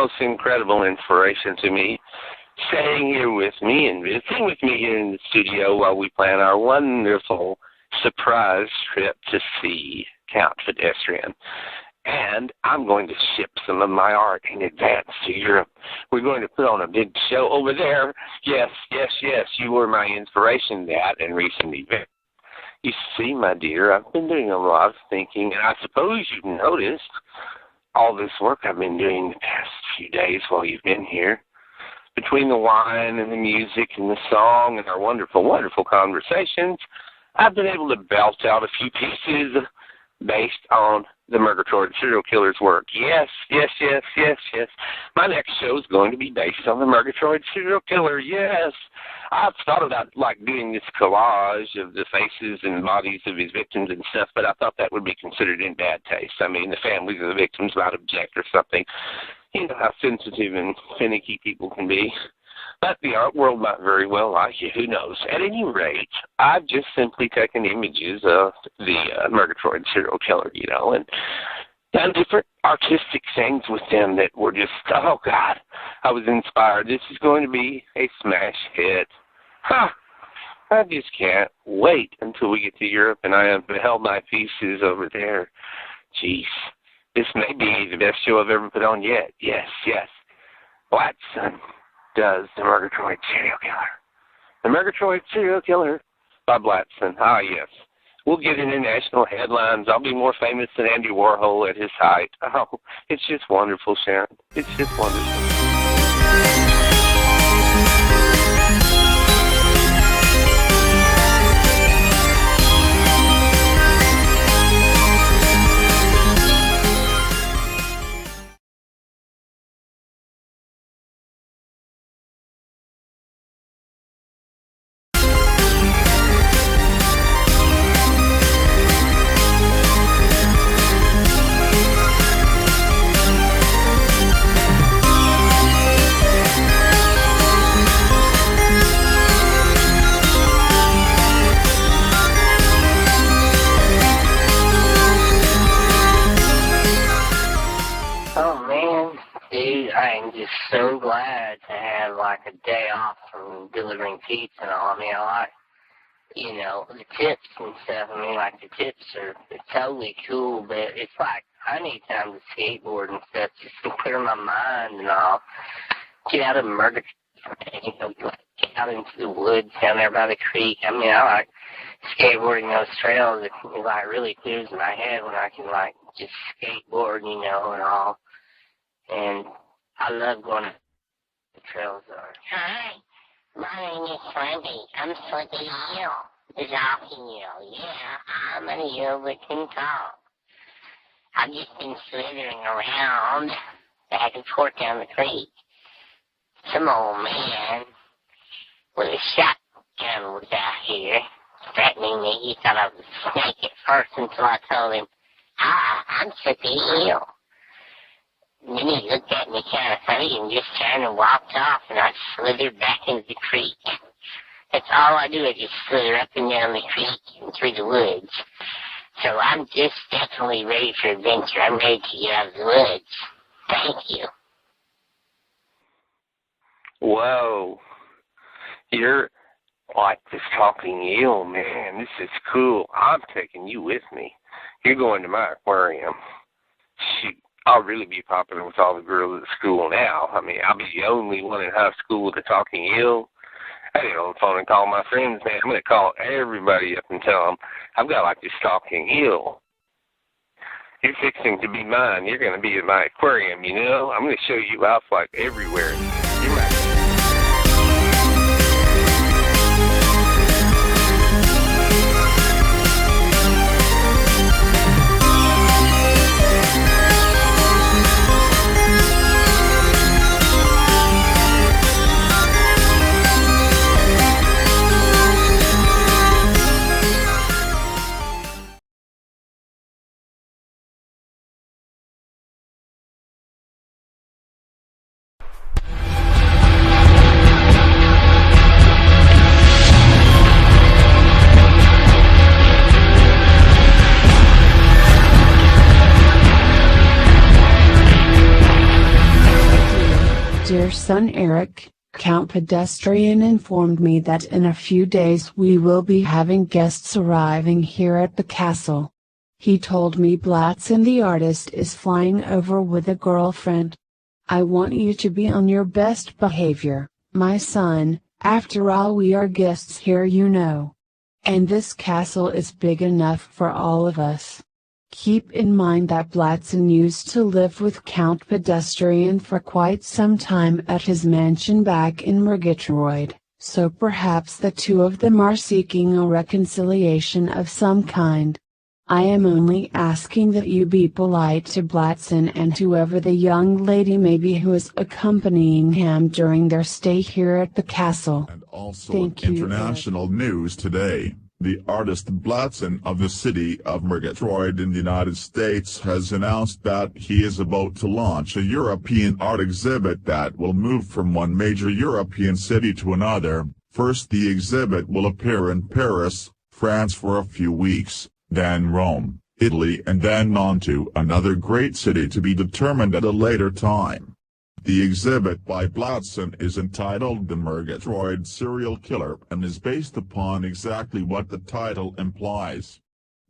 most incredible inspiration to me, staying here with me and visiting with me here in the studio while we plan our wonderful surprise trip to see Count Pedestrian. And I'm going to ship some of my art in advance to Europe. We're going to put on a big show over there. Yes, yes, yes, you were my inspiration that and recent event. You see, my dear, I've been doing a lot of thinking, and I suppose you've noticed all this work I've been doing the past few days while you've been here. Between the wine and the music and the song and our wonderful, wonderful conversations, I've been able to belt out a few pieces based on the Murgatroyd serial killer's work. Yes, yes, yes, yes, yes. My next show is going to be based on the Murgatroyd serial killer. Yes. I've thought about doing this collage of the faces and bodies of his victims and stuff, but I thought that would be considered in bad taste. I mean, the families of the victims might object or something. You know how sensitive and finicky people can be. But the art world might very well like it. Who knows? At any rate, I've just simply taken images of the Murgatroyd serial killer, and done different artistic things with them that were just, oh, God, I was inspired. This is going to be a smash hit. I just can't wait until we get to Europe and I have beheld my pieces over there. Jeez, this may be the best show I've ever put on yet. Yes, yes. Blatson does the Murgatroyd serial killer. The Murgatroyd serial killer by Blatson. Ah, yes. We'll get international headlines. I'll be more famous than Andy Warhol at his height. Oh, it's just wonderful, Sharon. It's just wonderful. I'm just so glad to have a day off from delivering pizza and all. The tips and stuff. The tips are totally cool, but it's I need time to skateboard and stuff just to clear my mind and all. Get out of Murgatroyd, get out into the woods down there by the creek. I like skateboarding those trails. It really clears my head when I can just skateboard, and all. And I love going to the trails are. Hi, my name is Slippy. I'm Slippy Eel. The Jockey Eel. Yeah, I'm an eel that can talk. I've just been slithering around back and forth down the creek. Some old man with a shotgun was out here threatening me. He thought I was a snake at first until I told him, I'm Slippy Eel. And then he looked at me kind of funny and just turned and walked off, and I slithered back into the creek. That's all I do, I just slither up and down the creek and through the woods. So I'm just definitely ready for adventure. I'm ready to get out of the woods. Thank you. Whoa. You're like this talking eel, man. This is cool. I'm taking you with me. You're going to my aquarium. Shoot. I'll really be popular with all the girls at school now. I'll be the only one in high school with a talking eel. I get on the phone and call my friends, man. I'm going to call everybody up and tell them I've got this talking eel. You're fixing to be mine. You're going to be in my aquarium, I'm going to show you off everywhere. You're my your son Eric, Count Pedestrian informed me that in a few days we will be having guests arriving here at the castle. He told me Blatson the artist is flying over with a girlfriend. I want you to be on your best behavior, my son, after all we are guests here you know. And this castle is big enough for all of us. Keep in mind that Blatson used to live with Count Pedestrian for quite some time at his mansion back in Murgatroyd, so perhaps the two of them are seeking a reconciliation of some kind. I am only asking that you be polite to Blatson and whoever the young lady may be who is accompanying him during their stay here at the castle. And also Thank in you, international news today, the artist Blatson of the city of Murgatroyd in the United States has announced that he is about to launch a European art exhibit that will move from one major European city to another. First, the exhibit will appear in Paris, France for a few weeks, then Rome, Italy, and then on to another great city to be determined at a later time. The exhibit by Blatson is entitled The Murgatroyd Serial Killer and is based upon exactly what the title implies.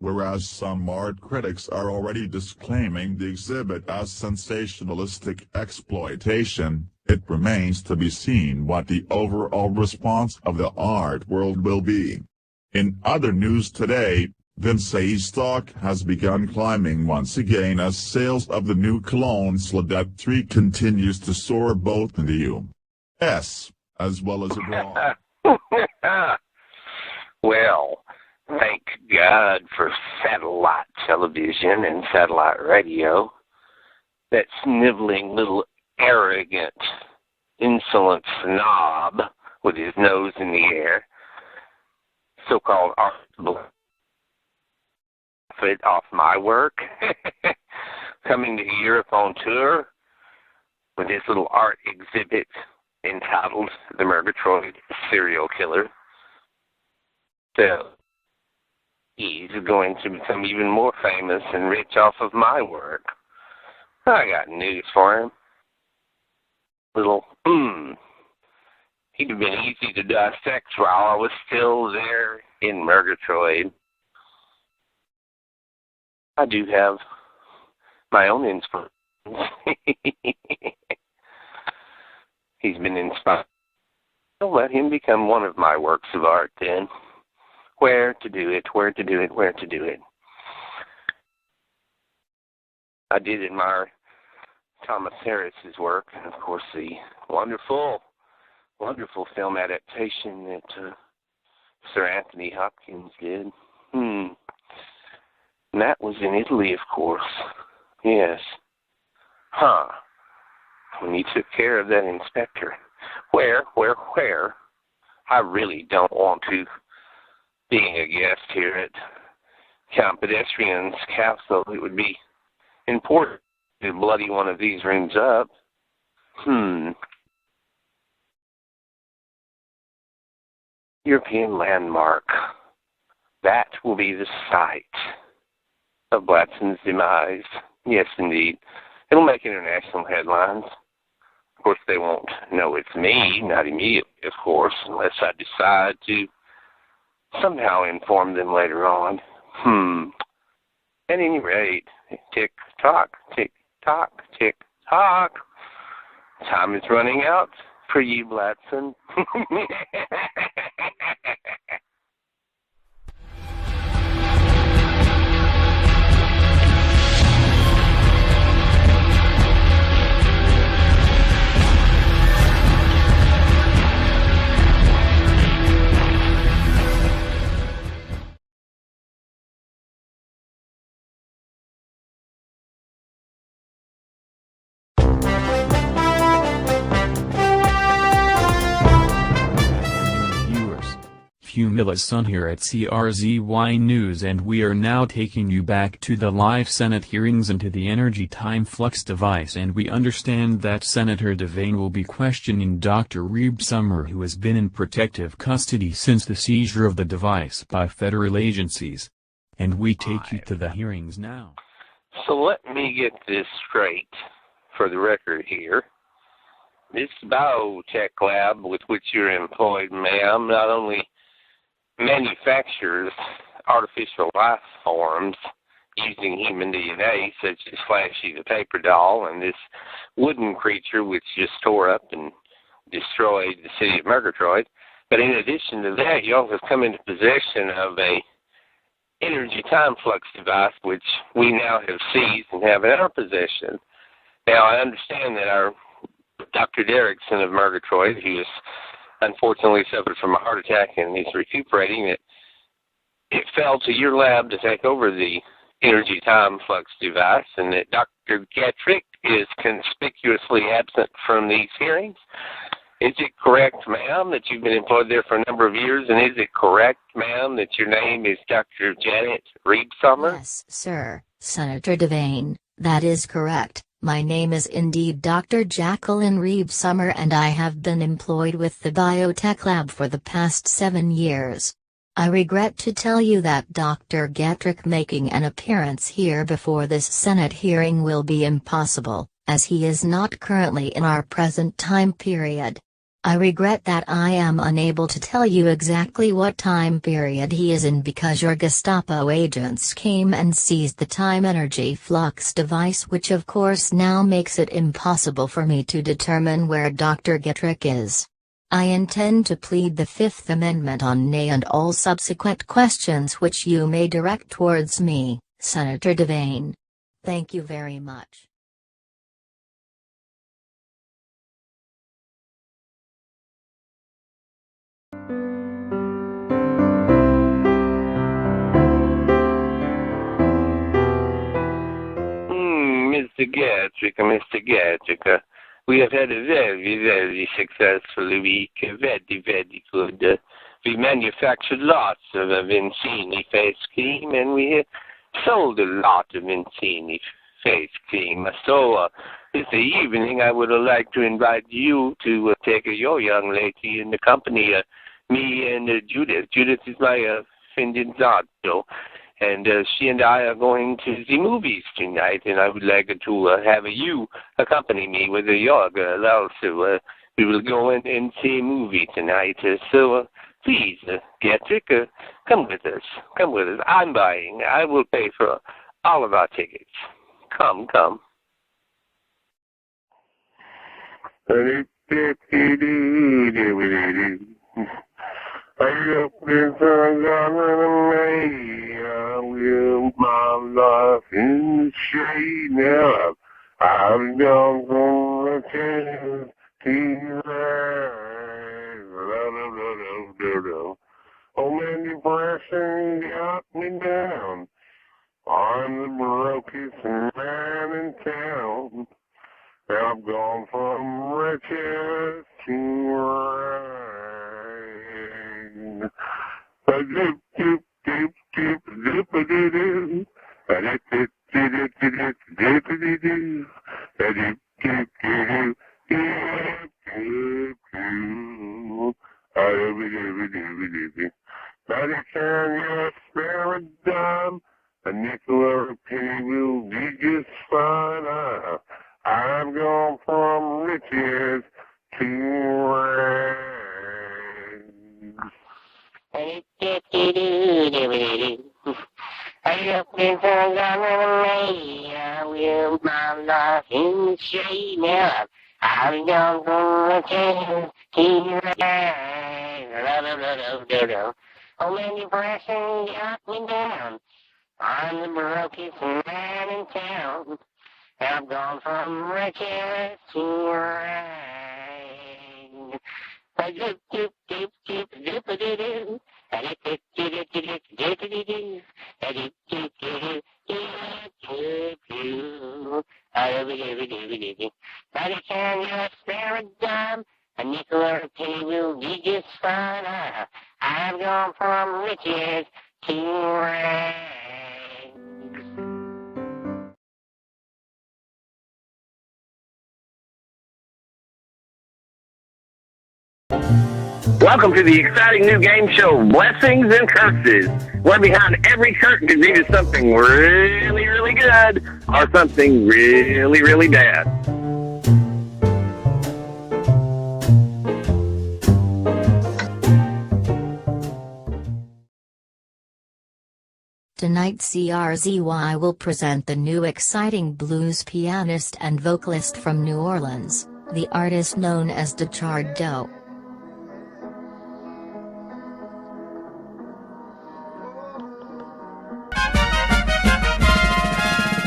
Whereas some art critics are already disclaiming the exhibit as sensationalistic exploitation, it remains to be seen what the overall response of the art world will be. In other news today, Vince's stock has begun climbing once again as sales of the new cologne Sledette 3 continues to soar both in the U.S. as well as abroad. Well, thank God for satellite television and satellite radio. That sniveling little arrogant, insolent snob with his nose in the air, so-called art off my work, coming to Europe on tour with his little art exhibit entitled The Murgatroyd Serial Killer. So he's going to become even more famous and rich off of my work. I got news for him. He'd have been easy to dissect while I was still there in Murgatroyd. I do have my own inspiration. He's been inspired. I'll let him become one of my works of art then. Where to do it. I did admire Thomas Harris's work, and of course the wonderful film adaptation that Sir Anthony Hopkins did. And that was in Italy, of course. Yes. When he took care of that inspector. Where? I really don't want to, being a guest here at Count Pedestrian's castle, it would be important to bloody one of these rooms up. European landmark. That will be the site of Blatson's demise. Yes, indeed. It'll make international headlines. Of course, they won't know it's me, not immediately, of course, unless I decide to somehow inform them later on. At any rate, tick-tock, tick-tock, tick-tock. Time is running out for you, Blatson. Fumila's son here at CRZY News, and we are now taking you back to the live Senate hearings and to the energy time flux device, and we understand that Senator Devane will be questioning Dr. Reeb Summer, who has been in protective custody since the seizure of the device by federal agencies. And we take you to the hearings now. So let me get this straight for the record here. this biotech lab with which you're employed, ma'am, not only manufactures artificial life forms using human DNA, such as Flashy the paper doll and this wooden creature which just tore up and destroyed the city of Murgatroyd, but in addition to that, you also come into possession of a energy time flux device which we now have seized and have in our possession. Now, I understand that our Dr. Derrickson of Murgatroyd, who has unfortunately suffered from a heart attack and is recuperating, that it fell to your lab to take over the energy time flux device, and that Dr. Gatrick is conspicuously absent from these hearings. Is it correct, ma'am, that you've been employed there for a number of years, and is it correct, ma'am, that your name is Dr. Janet Reebsummer? Yes, sir, Senator Devane, that is correct. My name is indeed Dr. Jacqueline Reebsummer, and I have been employed with the biotech lab for the past 7 years. I regret to tell you that Dr. Gatrick making an appearance here before this Senate hearing will be impossible, as he is not currently in our present time period. I regret that I am unable to tell you exactly what time period he is in because your Gestapo agents came and seized the time energy flux device, which of course now makes it impossible for me to determine where Dr. Gatrick is. I intend to plead the Fifth Amendment on nay and all subsequent questions which you may direct towards me, Senator Devane. Thank you very much. Mr. Gatrick, we have had a very, very successful week, very, very good. We manufactured lots of Vincini face cream, and we have sold a lot of Vincini face cream. So this evening I would like to invite you to take your young lady in the company, me and Judith. Judith is my fidanzato. And she and I are going to the movies tonight, and I would like to have you accompany me with your girl also. We will go and see a movie tonight. So please, Gatrick, come with us. Come with us. I'm buying. I will pay for all of our tickets. Come. I live my life in the shade now. I've gone from the chance to the oh man, depression got me down. I'm the brokest man in town. I've gone from riches to rain. By the time you spare a dime, a nickel or a penny will be just fine. I've gone from riches to rags. I live my life in the shade now. I've gone from riches to rags. Oh, man, depression got me down. I'm the brokest man in town. I've gone from riches to rags. By the time you spare a dime, a nickel or a penny will be just fine. I've gone from riches to rags. Welcome to the exciting new game show, Blessings and Curses, where behind every curtain is either something really, really good or something really, really bad. Tonight CRZY will present the new exciting blues pianist and vocalist from New Orleans, the artist known as Dechard Doe.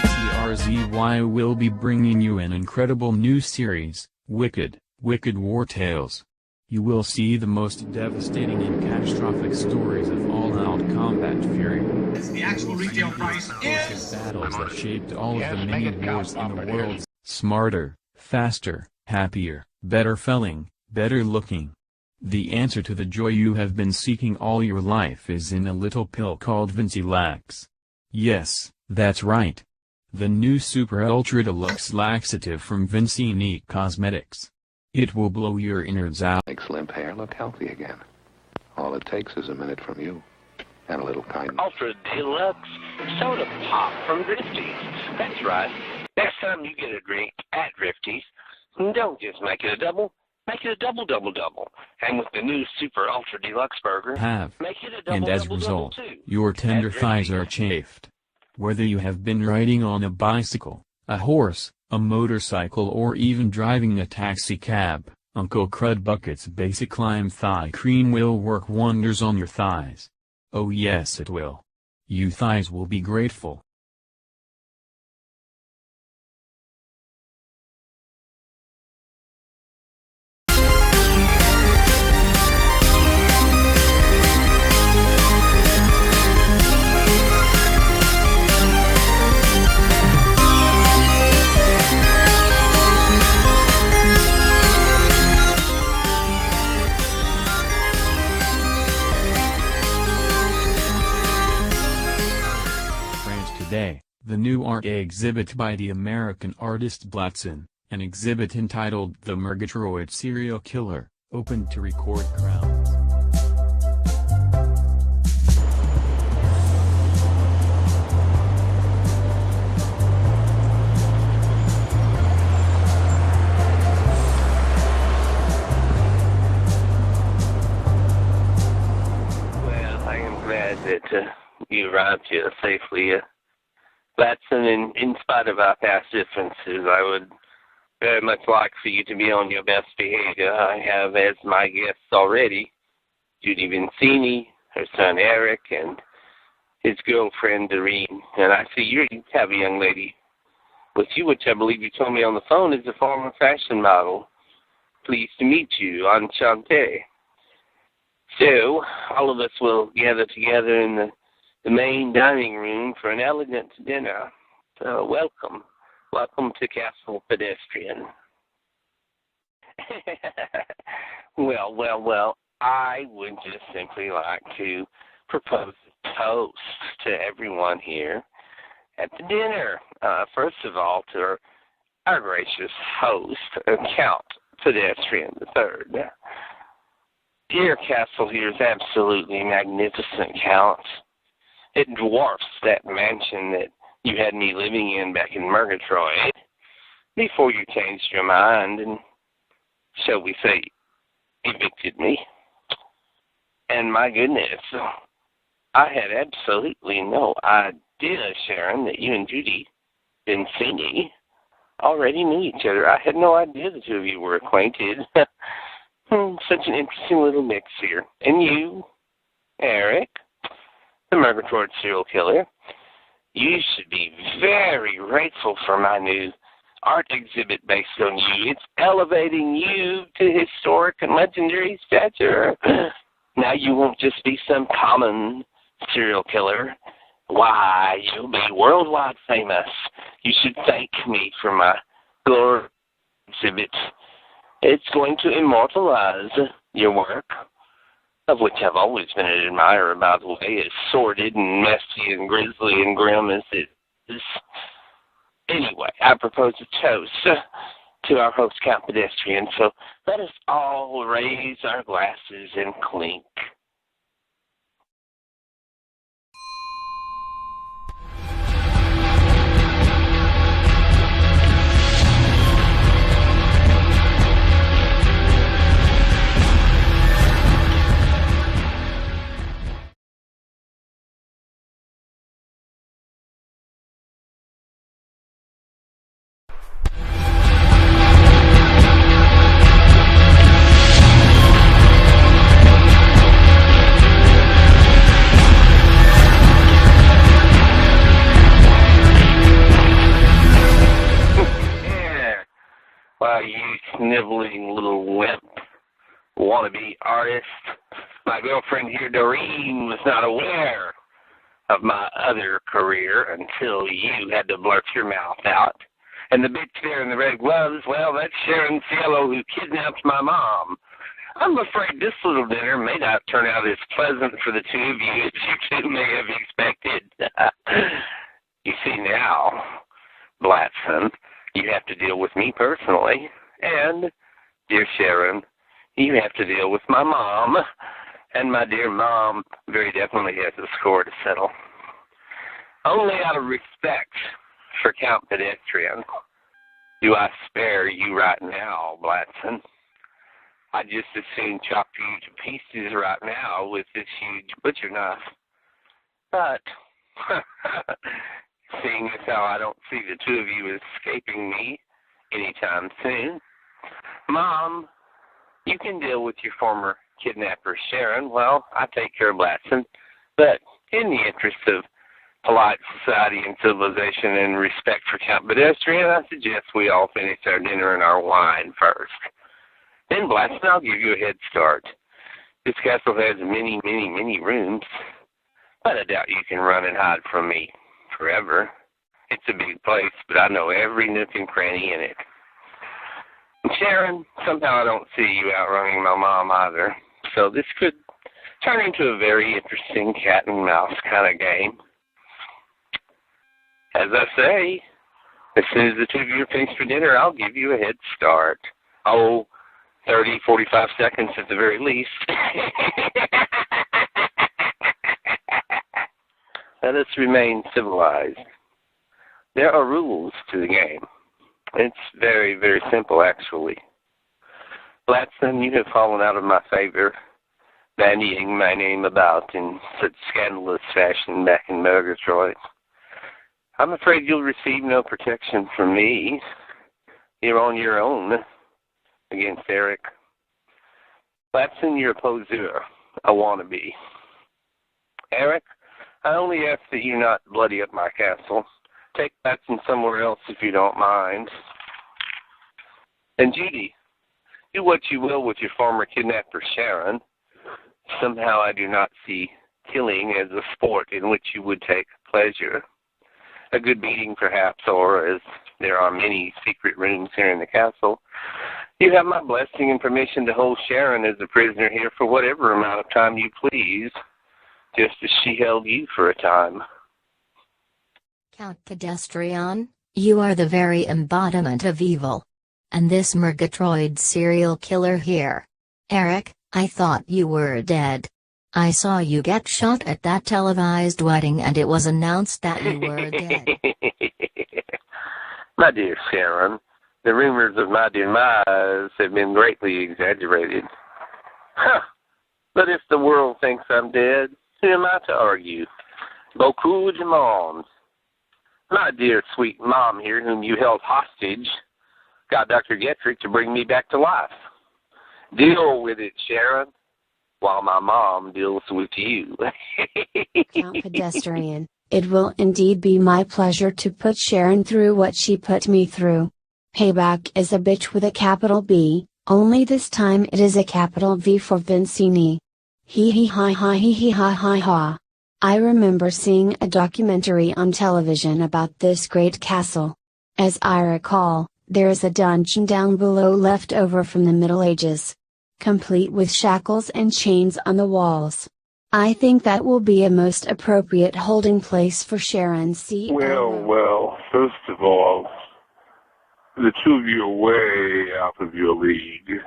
CRZY will be bringing you an incredible new series, Wicked War Tales. You will see the most devastating and catastrophic stories of all-out combat fury. The actual retail price is battles that shaped all of the many wars in the world. Smarter, faster, happier, better feeling, better looking. The answer to the joy you have been seeking all your life is in a little pill called Vinci Lax. Yes, that's right. The new Super Ultra Deluxe Laxative from Vincini Cosmetics. It will blow your innards out. Makes limp hair look healthy again. All it takes is a minute from you. And a little kindness. Ultra Deluxe Soda Pop from Drifties. That's right. Next time you get a drink at Drifties, don't just make it a double. Make it a double. And with the new Super Ultra Deluxe Burger, make it a double. And as a result, your tender thighs are chafed. Whether you have been riding on a bicycle, a horse, a motorcycle or even driving a taxi cab, Uncle Crud Bucket's Basic Lime Thigh Cream will work wonders on your thighs. Oh yes it will. You thighs will be grateful. Today, the new art exhibit by the American artist Blatzen, an exhibit entitled The Murgatroyd Serial Killer, opened to record crowds. Well, I am glad that you arrived here safely. Blatzen, in spite of our past differences, I would very much like for you to be on your best behavior. I have as my guests already Judy Vincini, her son Eric, and his girlfriend Doreen. And I see you have a young lady with you, which I believe you told me on the phone is a former fashion model. Pleased to meet you. Enchanté. So, all of us will gather together in the main dining room for an elegant dinner. So welcome. Welcome to Castle Pedestrian. Well, I would just simply like to propose a toast to everyone here at the dinner. First of all, to our gracious host, Count Pedestrian III. Dear Castle here is absolutely magnificent, Count. It dwarfs that mansion that you had me living in back in Murgatroyd before you changed your mind and, shall we say, evicted me. And my goodness, I had absolutely no idea, Sharon, that you and Judy Vincini already knew each other. I had no idea the two of you were acquainted. Such an interesting little mix here. And you, Eric, the Murgatroyd serial killer, you should be very grateful for my new art exhibit based on you. It's elevating you to historic and legendary stature. Now you won't just be some common serial killer. Why, you'll be worldwide famous. You should thank me for my glory exhibit. It's going to immortalize your work, of which I've always been an admirer, by the way, as sordid and messy and grisly and grim as it is. Anyway, I propose a toast to our host, Count Pedestrian, so let us all raise our glasses and clink. While you sniveling little wimp wannabe artist, my girlfriend here, Doreen, was not aware of my other career until you had to blurt your mouth out. And the bitch there in the red gloves, well, that's Sharon Cielo who kidnapped my mom. I'm afraid this little dinner may not turn out as pleasant for the two of you as you two may have expected. You see now, Blatson, you have to deal with me personally. And, dear Sharon, you have to deal with my mom. And my dear mom very definitely has a score to settle. Only out of respect for Count Pedestrian do I spare you right now, Blatson. I'd just as soon chop you to pieces right now with this huge butcher knife. But, seeing as how I don't see the two of you escaping me anytime soon, Mom, you can deal with your former kidnapper, Sharon. Well, I take care of Blatson. But in the interest of polite society and civilization and respect for Count Pedestrian, I suggest we all finish our dinner and our wine first. Then, Blatson, I'll give you a head start. This castle has many, many, many rooms, but I doubt you can run and hide from me forever. It's a big place, but I know every nook and cranny in it. And Sharon, somehow I don't see you outrunning my mom either, so this could turn into a very interesting cat and mouse kind of game. As I say, as soon as the two of you are finished for dinner, I'll give you a head start. Oh, 30, 45 seconds at the very least. Let us remain civilized. There are rules to the game. It's very, very simple, actually. Blatson, you have fallen out of my favor, bandying my name about in such scandalous fashion back in Murgatroyd. I'm afraid you'll receive no protection from me. You're on your own against Eric. Blatson, you're a poseur, a wannabe. Eric, I only ask that you not bloody up my castle. Take Blatson somewhere else if you don't mind. And Judy, do what you will with your former kidnapper, Sharon. Somehow I do not see killing as a sport in which you would take pleasure. A good beating, perhaps, or as there are many secret rooms here in the castle, you have my blessing and permission to hold Sharon as a prisoner here for whatever amount of time you please, just as she held you for a time. Count Pedestrian, you are the very embodiment of evil. And this Murgatroyd serial killer here. Eric, I thought you were dead. I saw you get shot at that televised wedding and it was announced that you were dead. My dear Sharon, the rumors of my demise have been greatly exaggerated. Huh. But if the world thinks I'm dead, who am I to argue? Beaucoup de monde. My dear sweet mom here, whom you held hostage, got Dr. Getrick to bring me back to life. Deal with it, Sharon, while my mom deals with you. Count Pedestrian, it will indeed be my pleasure to put Sharon through what she put me through. Payback is a bitch with a capital B, only this time it is a capital V for Vincini. Hee hee ha ha hee hee ha ha ha. I remember seeing a documentary on television about this great castle. As I recall, there is a dungeon down below left over from the Middle Ages, complete with shackles and chains on the walls. I think that will be a most appropriate holding place for Sharon C. Well, first of all, the two of you are way out of your league,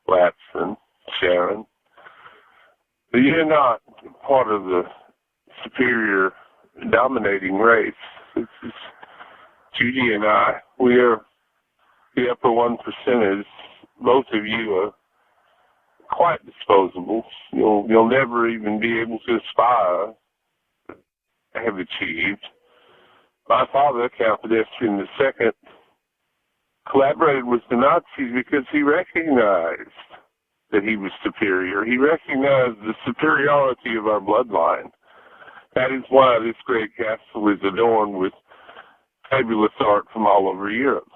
Blatson, Sharon. You're not part of the superior dominating race. It's Judy and I, we're the upper 1%ers. Both of you are quite disposable. You'll never even be able to aspire to have achieved. My father, Count Pedestrian II, collaborated with the Nazis because he recognized that he was superior. He recognized the superiority of our bloodline. That is why this great castle is adorned with fabulous art from all over Europe.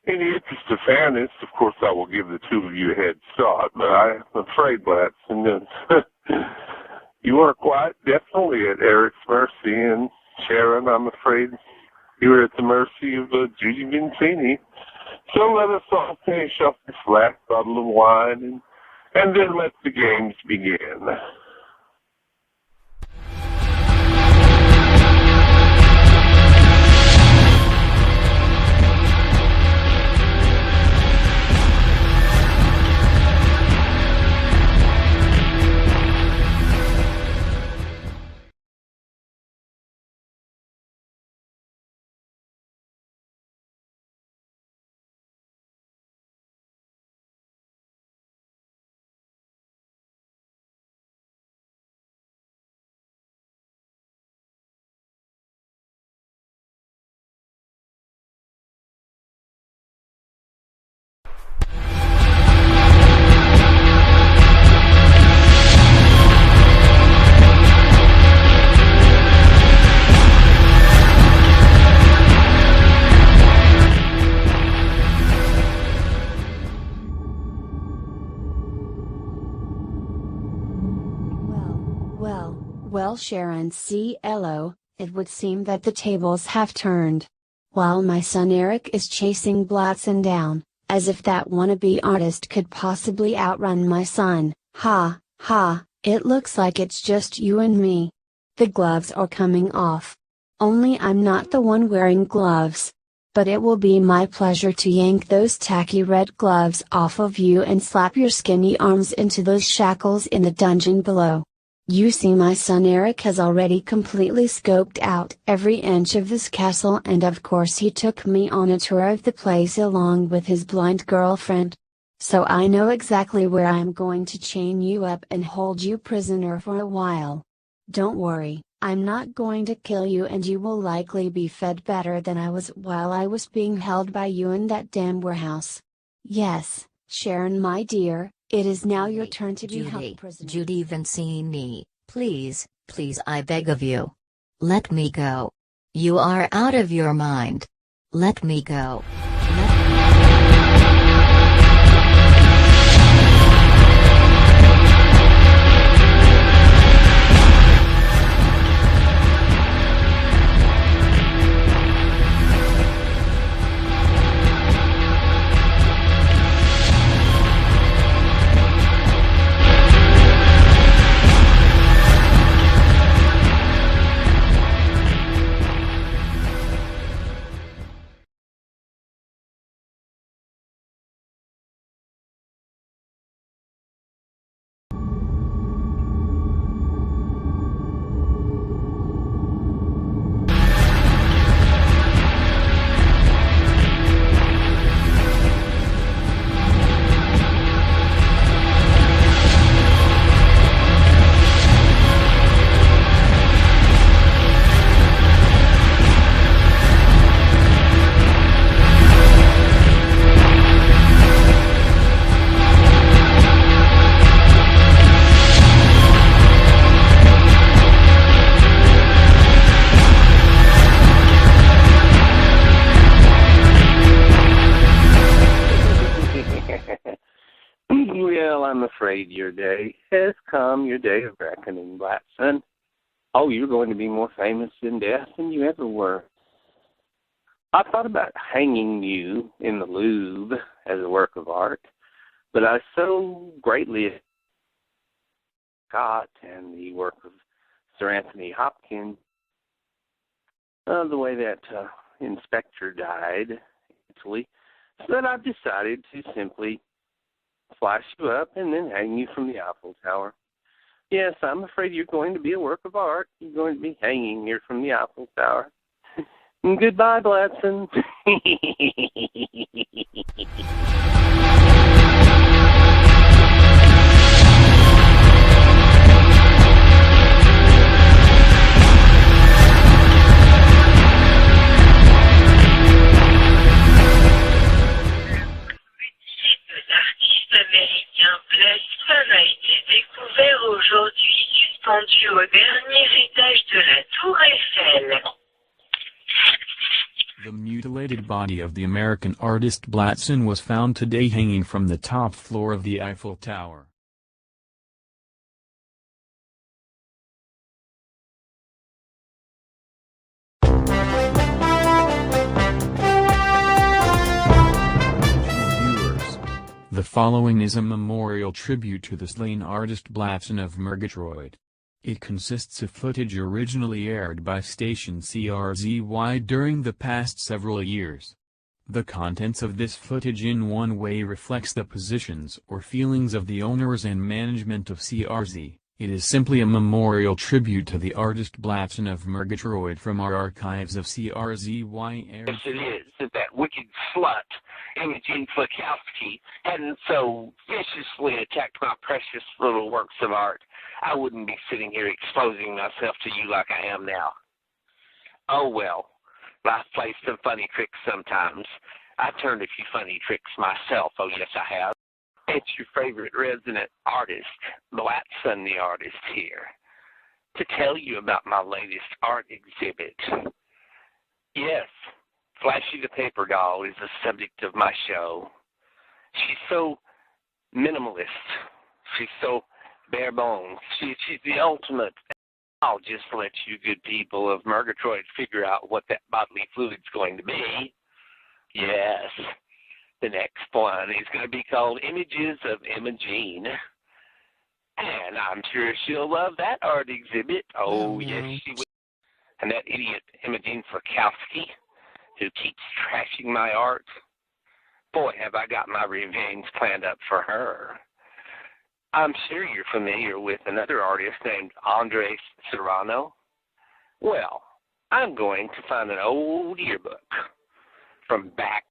In the interest of fairness, of course, I will give the two of you a head start, but I'm afraid, Blatson, you are quite definitely at Eric's mercy, and Sharon, I'm afraid you are at the mercy of Judy Vincini. So let us all finish off this last bottle of wine, and then let the games begin. Well, Sharon C.L.O., it would seem that the tables have turned. While my son Eric is chasing Blatson down, as if that wannabe artist could possibly outrun my son, ha, it looks like it's just you and me. The gloves are coming off. Only I'm not the one wearing gloves. But it will be my pleasure to yank those tacky red gloves off of you and slap your skinny arms into those shackles in the dungeon below. You see, my son Eric has already completely scoped out every inch of this castle, and of course he took me on a tour of the place along with his blind girlfriend. So I know exactly where I am going to chain you up and hold you prisoner for a while. Don't worry, I'm not going to kill you, and you will likely be fed better than I was while I was being held by you in that damn warehouse. Yes, Sharon my dear, it is now your turn to be held prisoner. Judy Vincini, please, I beg of you. Let me go. You are out of your mind. Let me go. Well, I'm afraid your day has come, your day of reckoning, Blatson. Oh, you're going to be more famous in death than you ever were. I thought about hanging you in the Louvre as a work of art, but I so greatly Scott and the work of Sir Anthony Hopkins, the way that Inspector died, actually, so that I've decided to simply flash you up and then hang you from the Eiffel Tower. Yes, I'm afraid you're going to be a work of art. You're going to be hanging here from the Eiffel Tower. Goodbye, Blatson. A été découvert aujourd'hui suspendu au dernier étage de la Tour Eiffel. The mutilated body of the American artist Blatzen was found today hanging from the top floor of the Eiffel Tower. The following is a memorial tribute to the slain artist Blatzen of Murgatroyd. It consists of footage originally aired by station CRZY during the past several years. The contents of this footage in one way reflects the positions or feelings of the owners and management of CRZ. It is simply a memorial tribute to the artist Blatzen of Murgatroyd from our archives of CRZY aired. Yes, it is. If that wicked slut, Imogene Flakowski, hadn't so viciously attacked my precious little works of art, I wouldn't be sitting here exposing myself to you like I am now. Oh well, life plays some funny tricks sometimes. I turned a few funny tricks myself, oh yes I have. It's your favorite resident artist, Blatzen the artist here, to tell you about my latest art exhibit. Yes, Flashy the Paper Doll is the subject of my show. She's so minimalist. She's so bare bones. She's the ultimate. I'll just let you good people of Murgatroyd figure out what that bodily fluid's going to be. Yes, the next one is going to be called Images of Imogene. And I'm sure she'll love that art exhibit. Oh, yes, she will. And that idiot Imogene Flakowski, who keeps trashing my art. Boy, have I got my revenge planned up for her. I'm sure you're familiar with another artist named Andres Serrano. Well, I'm going to find an old yearbook from back.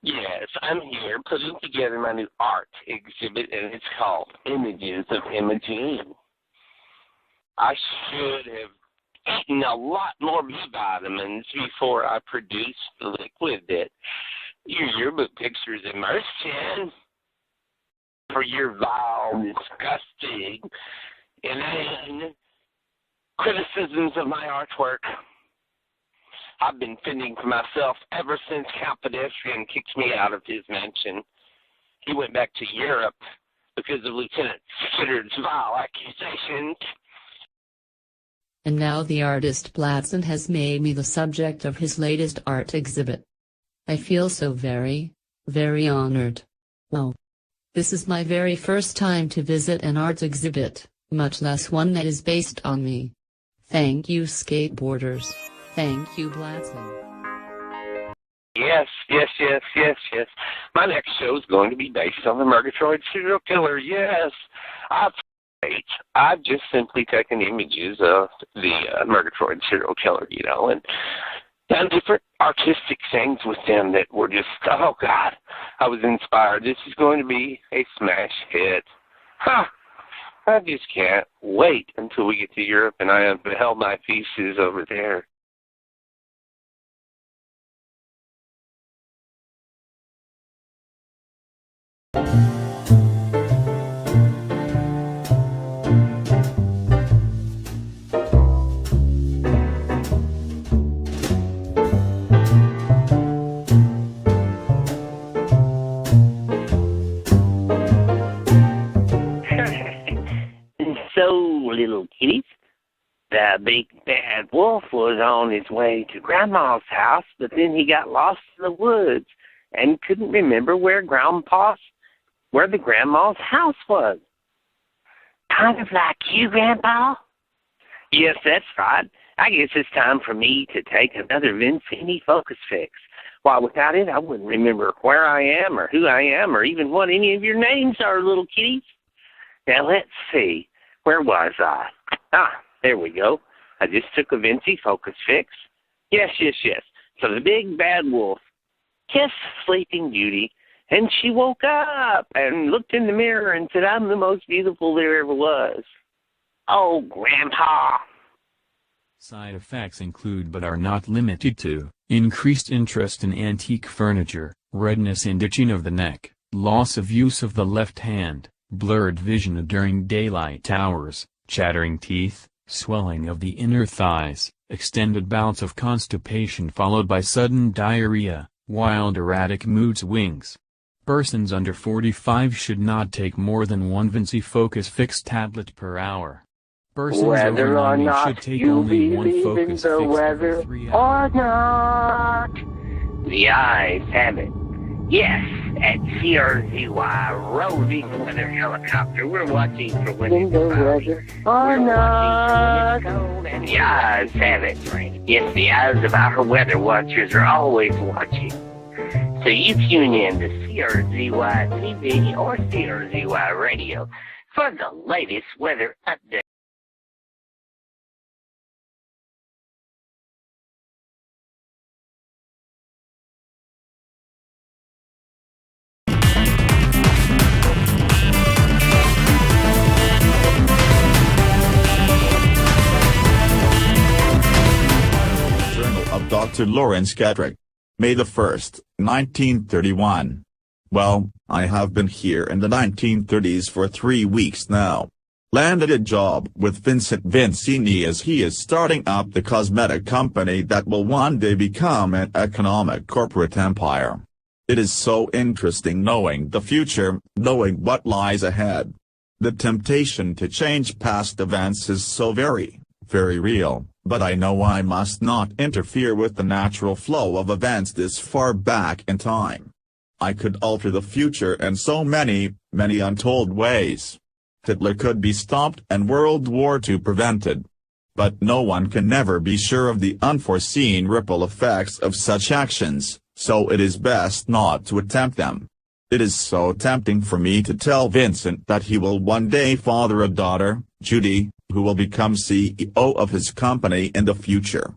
Yes, I'm here putting together my new art exhibit, and it's called Images of Imogene. I should have eaten a lot more B vitamins before I produced the liquid that your yearbook pictures immersed in. For your vile, disgusting, inane criticisms of my artwork. I've been fending for myself ever since Count Pedestrian kicked me out of his mansion. He went back to Europe because of Lieutenant Skidder's vile accusations. And now the artist Blatzen has made me the subject of his latest art exhibit. I feel so very, very honored. Oh. This is my very first time to visit an art exhibit, much less one that is based on me. Thank you, skateboarders. Thank you, Blatzen. Yes. My next show is going to be based on the Murgatroyd serial killer. Yes. I've just simply taken images of the Murgatroyd serial killer, and done different artistic things with them that were just, oh God, I was inspired. This is going to be a smash hit. I just can't wait until we get to Europe and I unveil my pieces over there. Little kitties, the big bad wolf was on his way to Grandma's house, but then he got lost in the woods and couldn't remember where the Grandma's house was. Kind of like you, Grandpa? Yes, that's right. I guess it's time for me to take another Vincini Focus Fix. Why, without it, I wouldn't remember where I am or who I am or even what any of your names are, little kitties. Now, let's see. Where was I? There we go. I just took a Vinci Focus Fix. Yes. So the big bad wolf kissed Sleeping Beauty, and she woke up and looked in the mirror and said, I'm the most beautiful there ever was. Oh, Grandpa. Side effects include but are not limited to increased interest in antique furniture, redness and itching of the neck, loss of use of the left hand, blurred vision during daylight hours, chattering teeth, swelling of the inner thighs, extended bouts of constipation followed by sudden diarrhea, wild erratic mood swings. Persons under 45 should not take more than one Vinci Focus fixed tablet per hour. Persons Whether over or 90 not should take you only one believe in Focus the fixed weather every 3 hours. or not, the eyes have it. Yes, at CRZY Roving Weather Helicopter, we're watching for when it's cloudy. We're watching for when it's cold, and the eyes have it. Yes, the eyes of our weather watchers are always watching. So you tune in to CRZY TV or CRZY Radio for the latest weather update. Of Dr. Lawrence Ketrick. May the 1st, 1931. Well, I have been here in the 1930s for 3 weeks now. Landed a job with Vincent Vincini as he is starting up the cosmetic company that will one day become an economic corporate empire. It is so interesting knowing the future, knowing what lies ahead. The temptation to change past events is so very real. But I know I must not interfere with the natural flow of events this far back in time. I could alter the future in so many untold ways. Hitler could be stopped and World War II prevented. But no one can never be sure of the unforeseen ripple effects of such actions, so it is best not to attempt them. It is so tempting for me to tell Vincent that he will one day father a daughter, Judy, who will become CEO of his company in the future.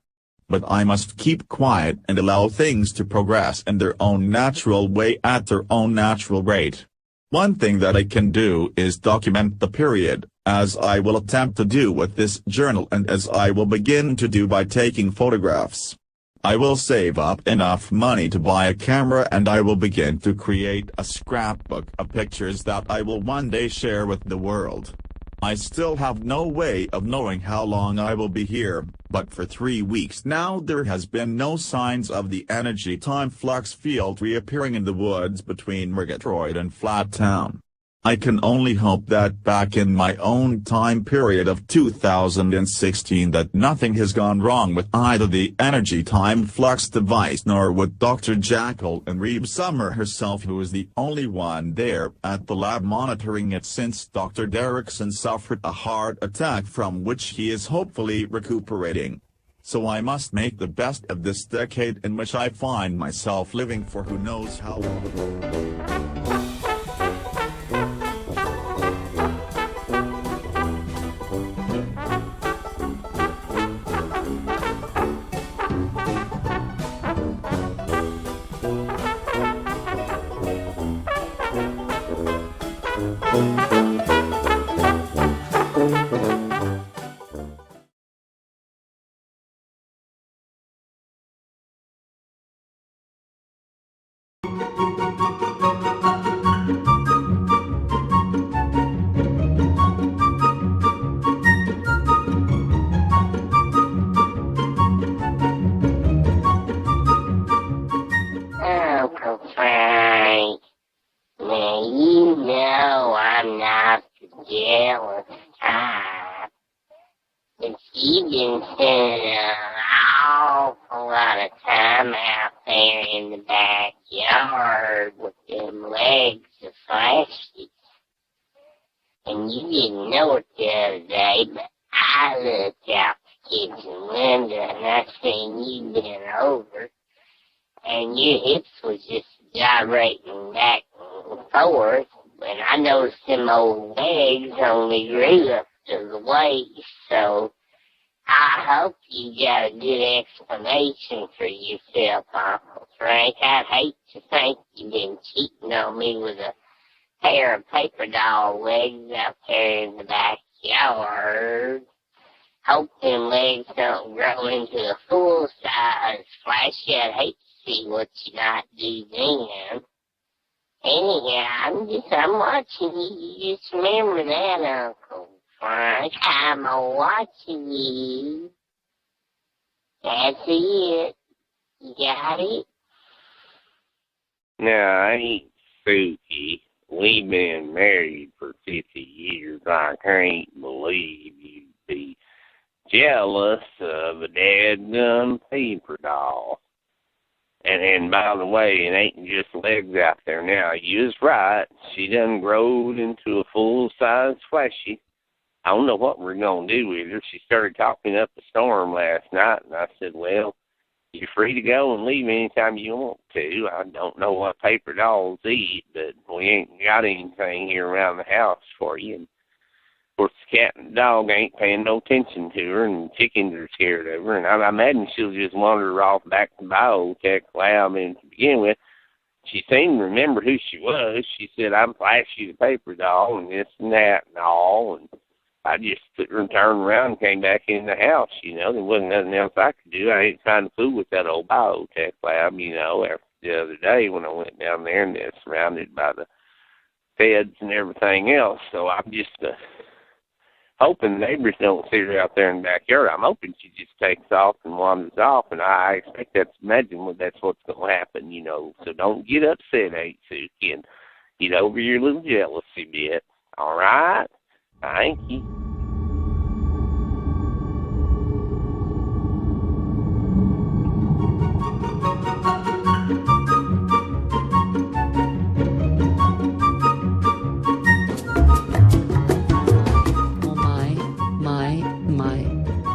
But I must keep quiet and allow things to progress in their own natural way at their own natural rate. One thing that I can do is document the period, as I will attempt to do with this journal and as I will begin to do by taking photographs. I will save up enough money to buy a camera and I will begin to create a scrapbook of pictures that I will one day share with the world. I still have no way of knowing how long I will be here, but for 3 weeks now there has been no signs of the energy time flux field reappearing in the woods between Murgatroyd and Flat Town. I can only hope that back in my own time period of 2016 that nothing has gone wrong with either the energy time flux device nor with Dr. Jacqueline Reeb Summer herself, who is the only one there at the lab monitoring it since Dr. Derrickson suffered a heart attack from which he is hopefully recuperating. So I must make the best of this decade in which I find myself living for who knows how long. For yourself, Uncle Frank. I'd hate to think you've been cheating on me with a pair of paper doll legs out there in the backyard. Hope them legs don't grow into a full-size Flashy. I'd hate to see what you might do then. Anyhow, I'm watching you. You just remember that, Uncle Frank. I'm watching you. That's it. You got it? Now, I ain't Suki. We've been married for 50 years. I can't believe you'd be jealous of a dadgum paper doll. And by the way, it ain't just legs out there now. You was right. She done growed into a full-size fleshy. I don't know what we're going to do with her. She started talking up a storm last night, and I said, well, you're free to go and leave anytime you want to. I don't know what paper dolls eat, but we ain't got anything here around the house for you. And of course, the cat and the dog ain't paying no attention to her, and the chickens are scared of her. And I imagine she'll just wander off back to Biotech Lab. And to begin with, she seemed to remember who she was. She said, I'm Flashy the paper doll, and this and that and all. And I just turned around and came back in the house, you know. There wasn't nothing else I could do. I ain't trying to fool with that old Biotech Lab, you know, after the other day when I went down there and they're surrounded by the feds and everything else. So I'm just hoping the neighbors don't see her out there in the backyard. I'm hoping she just takes off and wanders off, and I expect that's what's going to happen, you know. So don't get upset, Aunt Suki, and get over your little jealousy bit. All right? Thank you.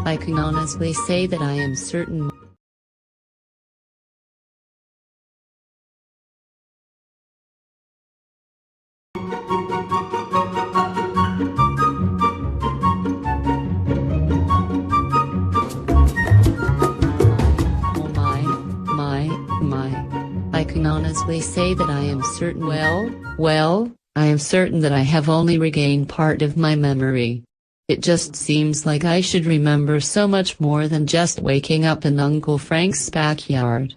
I can honestly say that I am certain. I can honestly say that I am certain. Well, I am certain that I have only regained part of my memory. It just seems like I should remember so much more than just waking up in Uncle Frank's backyard.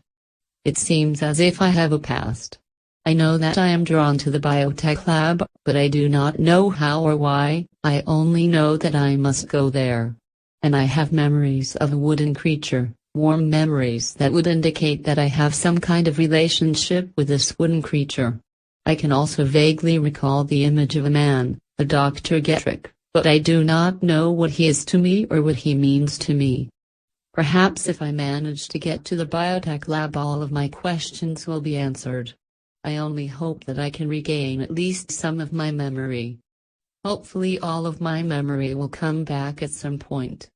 It seems as if I have a past. I know that I am drawn to the Biotech Lab, but I do not know how or why. I only know that I must go there. And I have memories of a wooden creature, warm memories that would indicate that I have some kind of relationship with this wooden creature. I can also vaguely recall the image of a man, a Dr. Getrick. But I do not know what he is to me or what he means to me. Perhaps if I manage to get to the Biotech Lab, all of my questions will be answered. I only hope that I can regain at least some of my memory. Hopefully all of my memory will come back at some point.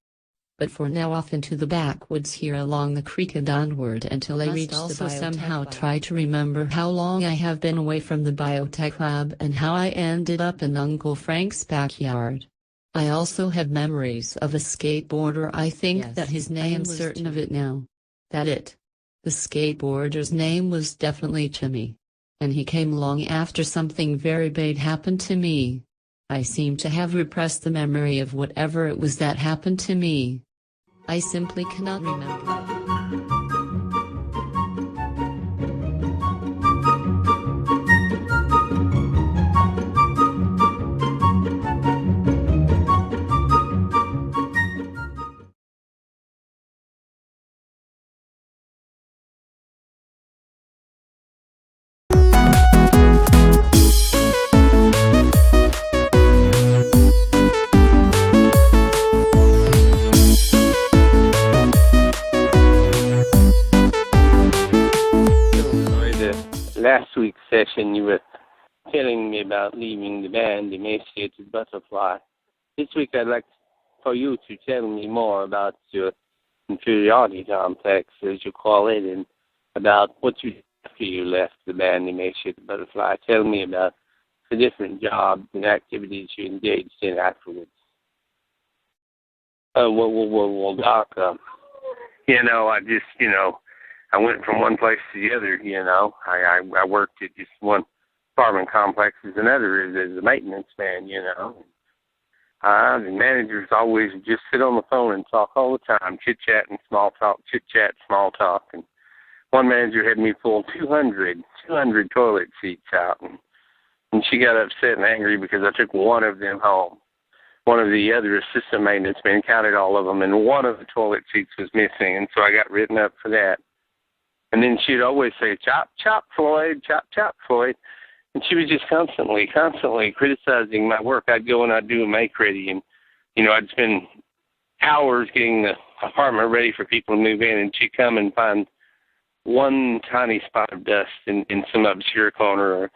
But for now, off into the backwoods here along the creek and onward until I reach the Biotech somehow Lab. Try to remember how long I have been away from the Biotech Lab and how I ended up in Uncle Frank's backyard. I also have memories of a skateboarder. I think that his name, I am certain of it now. The skateboarder's name was definitely Timmy. And he came along after something very bad happened to me. I seem to have repressed the memory of whatever it was that happened to me. I simply cannot remember. Last week's session, you were telling me about leaving the band, Emaciated Butterfly. This week, I'd like for you to tell me more about your inferiority complex, as you call it, and about what you did after you left the band, Emaciated Butterfly. Tell me about the different jobs and activities you engaged in afterwards. Well, Doc, I went from one place to the other, I worked at just one apartment complex as another as a maintenance man, The managers always just sit on the phone and talk all the time, chit-chat and small talk, chit-chat, small talk. And one manager had me pull 200 toilet seats out, and she got upset and angry because I took one of them home. one of the other assistant maintenance men counted all of them, and one of the toilet seats was missing, and so I got written up for that. And then she'd always say, chop, chop, Floyd, chop, chop, Floyd. And she was just constantly criticizing my work. I'd go and I'd do a make-ready, and, I'd spend hours getting the apartment ready for people to move in, and she'd come and find one tiny spot of dust in some obscure corner,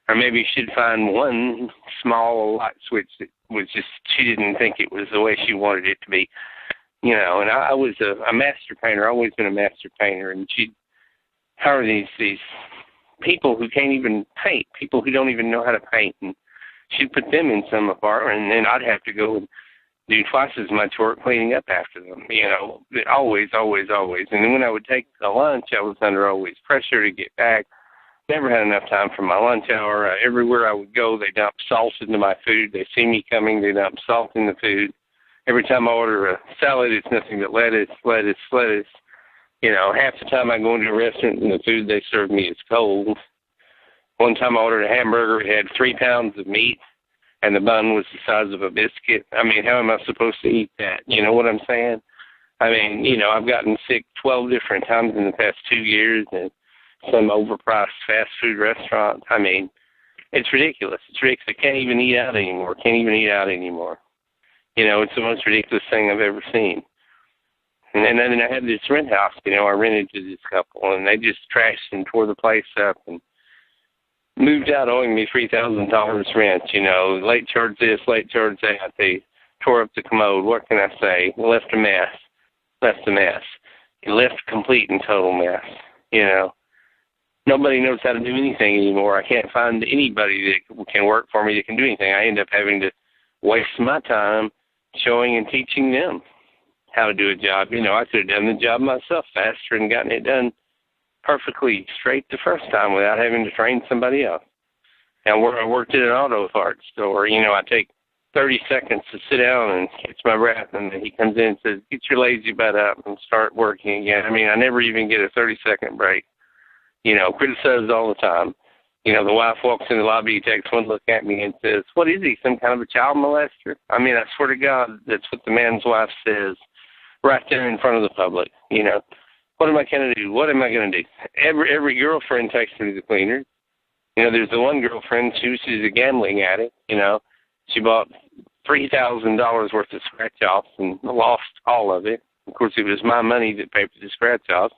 or maybe she'd find one small light switch that was just, she didn't think it was the way she wanted it to be, and I was a master painter, always been a master painter, and how are these people who can't even paint, people who don't even know how to paint, and she'd put them in some apartment, and then I'd have to go and do twice as much work cleaning up after them, always. And then when I would take the lunch, I was under always pressure to get back. Never had enough time for my lunch hour. Everywhere I would go, they dump salt into my food. They see me coming, they dump salt in the food. Every time I order a salad, it's nothing but lettuce. Half the time I go into a restaurant and the food they serve me is cold. One time I ordered a hamburger. It had 3 pounds of meat, and the bun was the size of a biscuit. I mean, how am I supposed to eat that? You know what I'm saying? I mean, I've gotten sick 12 different times in the past 2 years in some overpriced fast food restaurant. I mean, it's ridiculous. I can't even eat out anymore. It's the most ridiculous thing I've ever seen. And then I had this rent house, I rented to this couple, and they just trashed and tore the place up and moved out owing me $3,000 rent, late charge this, late charge that. They tore up the commode. What can I say? Left a mess. Left complete and total mess, Nobody knows how to do anything anymore. I can't find anybody that can work for me that can do anything. I end up having to waste my time showing and teaching them how to do a job. I could have done the job myself faster and gotten it done perfectly straight the first time without having to train somebody else. And I worked at an auto parts store. I take 30 seconds to sit down and catch my breath, and then he comes in and says, get your lazy butt up and start working again. I mean, I never even get a 30-second break. Criticized all the time. The wife walks in the lobby, takes one look at me and says, what is he, some kind of a child molester? I mean, I swear to God, that's what the man's wife says right there in front of the public. What am I going to do? What am I going to do? Every girlfriend takes me to the cleaners. There's the one girlfriend, she's a gambling addict. She bought $3,000 worth of scratch-offs and lost all of it. Of course, it was my money that paid for the scratch-offs.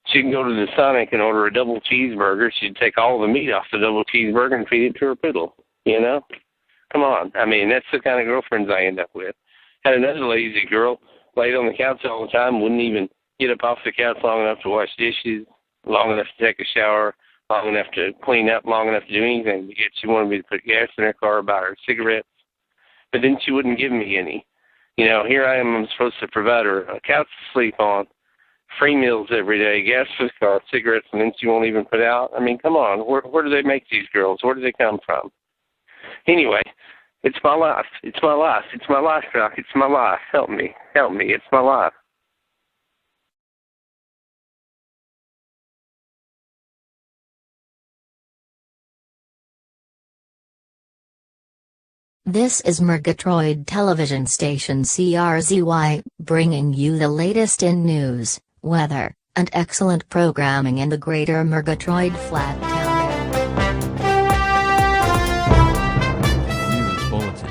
She can go to the Sonic and order a double cheeseburger. She'd take all the meat off the double cheeseburger and feed it to her poodle, Come on. I mean, that's the kind of girlfriends I end up with. Had another lazy girl, laid on the couch all the time, wouldn't even get up off the couch long enough to wash dishes, long enough to take a shower, long enough to clean up, long enough to do anything. Yet she wanted me to put gas in her car, buy her cigarettes. But then she wouldn't give me any. Here I am, I'm supposed to provide her a couch to sleep on, free meals every day, gas for the car, cigarettes, and then she won't even put out. I mean, come on. Where do they make these girls? Where do they come from? Anyway, it's my life. It's my life. It's my life, Doc. It's my life. Help me. It's my life. This is Murgatroyd television station CRZY, bringing you the latest in news, weather, and excellent programming in the greater Murgatroyd Flat Town. News Bulletin.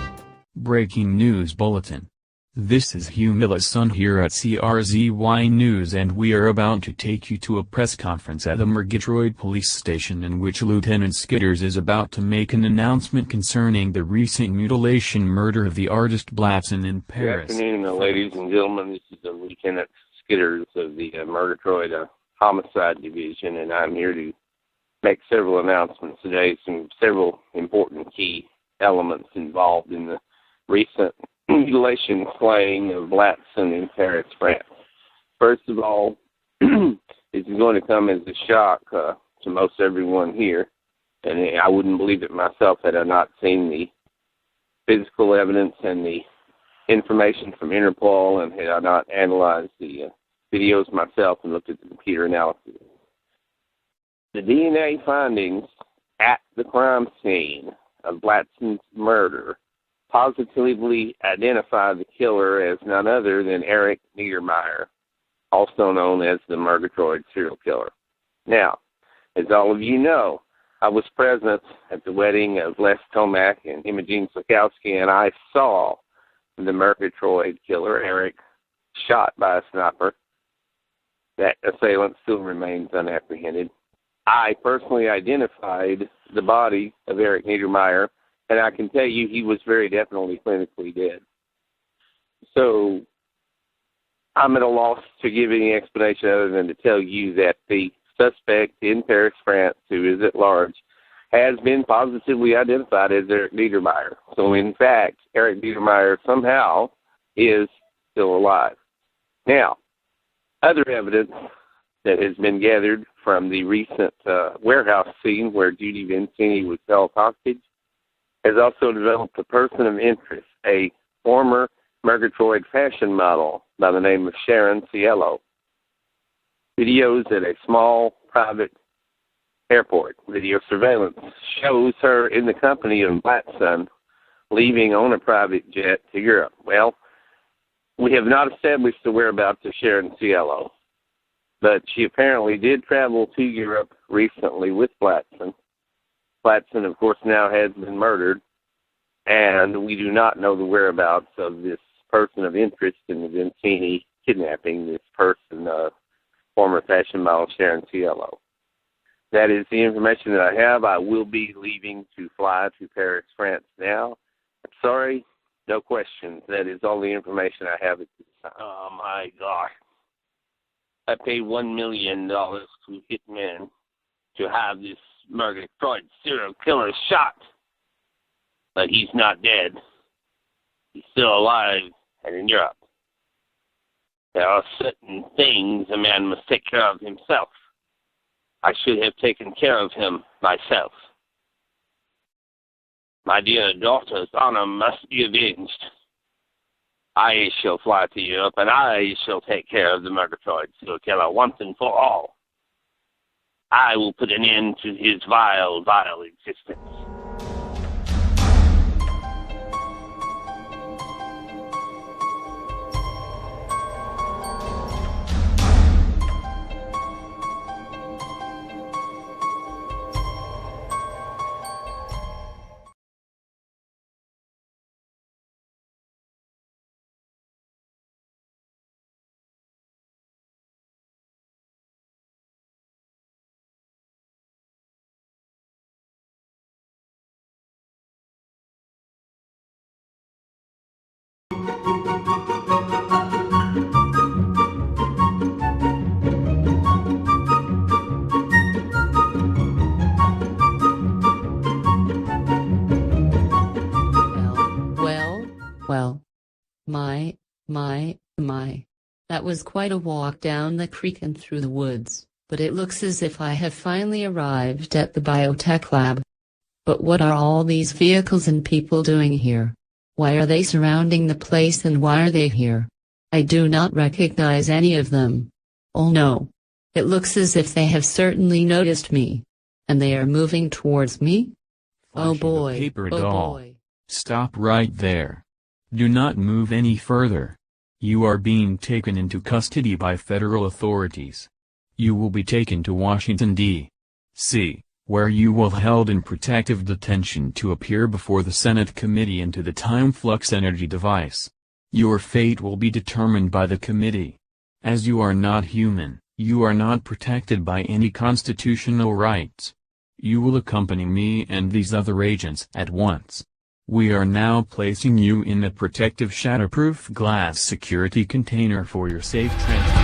Breaking News Bulletin. This is Humila Sun here at CRZY News, and we are about to take you to a press conference at the Murgatroyd police station in which Lieutenant Skitters is about to make an announcement concerning the recent mutilation murder of the artist Blatson in Paris. Good afternoon, ladies and gentlemen. This is Lieutenant Skitters of the Murgatroyd Homicide Division, and I'm here to make several announcements today, several important key elements involved in the recent mutilation slaying of Blatson in Paris, France. First of all, it's going to come as a shock to most everyone here, and I wouldn't believe it myself had I not seen the physical evidence and the information from Interpol, and had I not analyzed the videos myself and looked at the computer analysis. The DNA findings at the crime scene of Blatson's murder positively identified the killer as none other than Eric Niedermeyer, also known as the Murgatroyd serial killer. Now, as all of you know, I was present at the wedding of Les Tomac and Imogene Slakowski, and I saw the Murgatroyd killer, Eric, shot by a sniper. That assailant still remains unapprehended. I personally identified the body of Eric Niedermeyer, and I can tell you he was very definitely clinically dead. So I'm at a loss to give any explanation other than to tell you that the suspect in Paris, France, who is at large, has been positively identified as Eric Niedermeyer. So, in fact, Eric Niedermeyer somehow is still alive. Now, other evidence that has been gathered from the recent warehouse scene where Judy Vincini was held hostage has also developed a person of interest, a former Murgatroyd fashion model by the name of Sharon Cielo. Videos at a small private airport video surveillance shows her in the company of Blackson leaving on a private jet to Europe. Well, we have not established the whereabouts of Sharon Cielo, but she apparently did travel to Europe recently with Blackson. Blackson, of course, now has been murdered, and we do not know the whereabouts of this person of interest in the Vincini kidnapping, this person, former fashion model Sharon Cielo. That is the information that I have. I will be leaving to fly to Paris, France now. I'm sorry, no questions. That is all the information I have at this time. Oh, my gosh. I paid $1 million to hitmen to have this Murgatroyd serial killer shot. But he's not dead. He's still alive and in Europe. There are certain things a man must take care of himself. I should have taken care of him myself. My dear daughter's honor must be avenged. I shall fly to Europe, and I shall take care of the Murgatroyd serial killer once and for all. I will put an end to his vile, vile existence. Well. My. That was quite a walk down the creek and through the woods, but it looks as if I have finally arrived at the biotech lab. But what are all these vehicles and people doing here? Why are they surrounding the place and why are they here? I do not recognize any of them. Oh no. It looks as if they have certainly noticed me. And they are moving towards me? Oh boy. Paper doll. Boy. Stop right there. Do not move any further. You are being taken into custody by federal authorities. You will be taken to Washington, D.C., where you will held in protective detention to appear before the Senate Committee into the Time Flux Energy device. Your fate will be determined by the committee. As you are not human, you are not protected by any constitutional rights. You will accompany me and these other agents at once. We are now placing you in a protective shatterproof glass security container for your safe transport.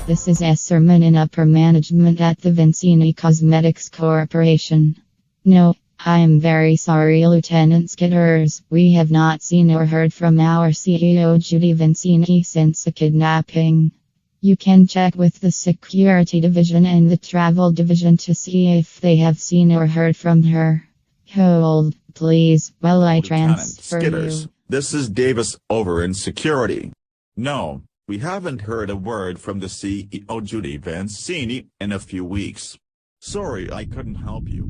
This is Esserman in upper management at the Vincini Cosmetics Corporation. No, I am very sorry, Lieutenant Skitters. We have not seen or heard from our CEO Judy Vincini since the kidnapping. You can check with the Security Division and the Travel Division to see if they have seen or heard from her. Hold, please, while I transfer Skitters, you. this is Davis over in Security. No, we haven't heard a word from the CEO Judy Vincini in a few weeks. Sorry I couldn't help you.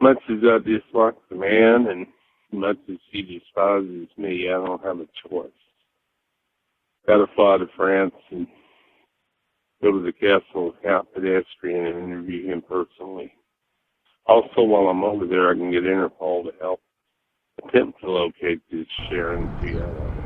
Much as I dislike the man and much as he despises me, I don't have a choice. Gotta fly to France and go to the castle of Count Pedestrian and interview him personally. Also, while I'm over there, I can get Interpol to help attempt to locate this Sharon Fiona.